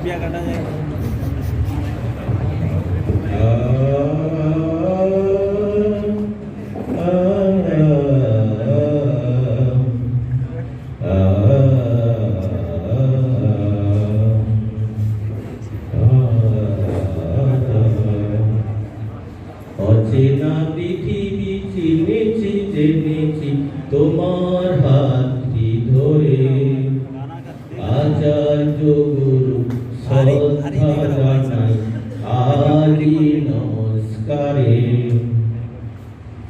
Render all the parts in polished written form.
বিয়া কাটা যায়। অচেনা পৃথিবী চিনেছি জেনেছি তোমার হাতটি ধরে, আচার্য গুরু শ্রদ্ধা জানাই আদি নমস্কারে।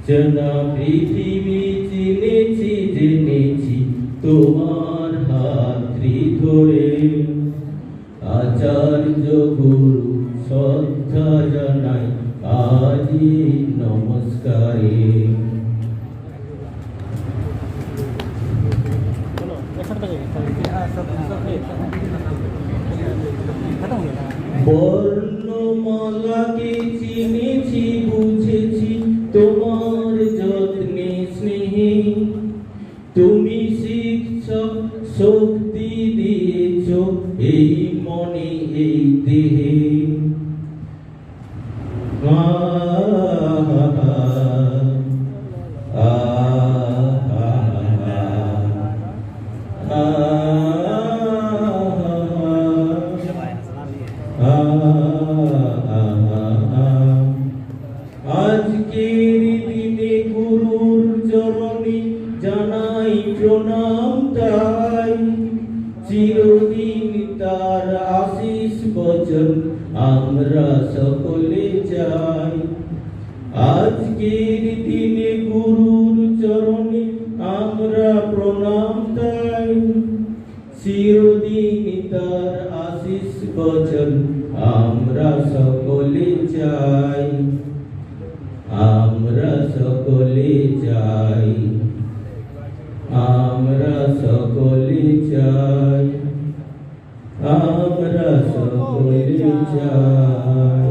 চেনা পৃথিবী চিনেছি জেনেছি তোমার হাতটি ধরে, আচার্য গুরু শ্রদ্ধা জানাই আদি নমস্কারে। বর্ণমালাকে চিনেছি বুঝেছি তোমার যত্নে স্নেহে, তুমি শিক্ষক শক্তি দিয়েছ এই মনে এই দেহে। আজকের দিনে গুরুর চরণে জানাই প্রণাম তাই, চিরদিন তার আশিস বচন আমরা সকলে চাই। আজকের দিনে গুরুর চরণে আমরা প্রণাম তাই, চিরদিন তার আশিস বচন আমরা সকলে চাই, আমরা সকলে চাই, আমরা সকলে চাই, আমরা সকলে চাই।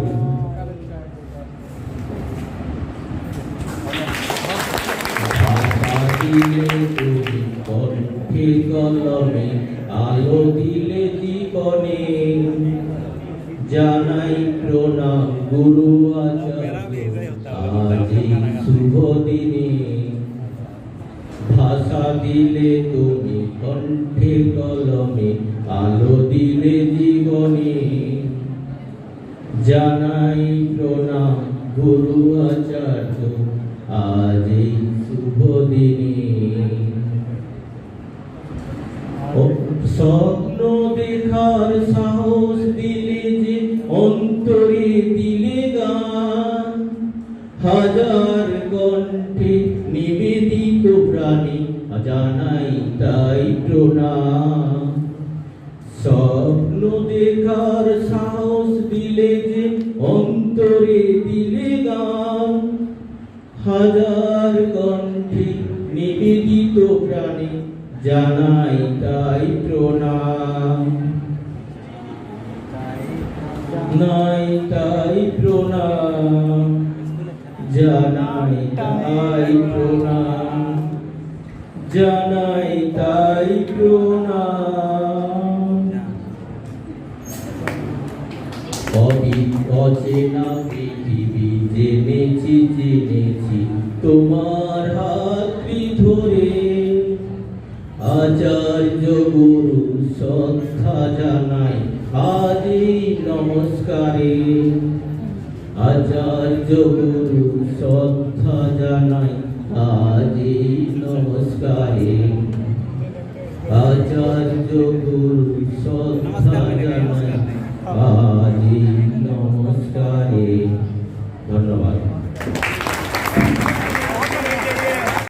ভাষা দিলে তুমি কণ্ঠে কলমে, আলো দিলে জীবনে, জানাই প্রণাম গুরু আচার্য আজ এই শুভ দিনে। ভাষা দিলে তুমি কণ্ঠে কলমে, আলো দিলে জীবনে, জানাই প্রণাম গুরু আচার্য আজ এই শুভ দিনে। স্বপ্ন দেখার সাহস দিলে যে অন্তরে দিলে গান, হাজার কণ্ঠে নিবেদিত প্রাণী জানাই তাই প্রণাম। স্বপ্ন দেখার সাহস দিলে যে অন্তরে দিলে গান, হাজার কণ্ঠে নিবেদিত প্রাণী জানাই তাই প্রণাম, নাই তাই প্রণাম, জানাই তাই প্রণাম, জানাই তাই প্রণাম। অচেনা পৃথিবী জেনেছি জেনেছি তোমার হাতটি ধরে, আচার্য গুরু শ্রদ্ধা জানাই আদি নমস্কারে। আচার্য গুরু শ্রদ্ধা জানাই আদি নমস্কারে। আচার্য গুরু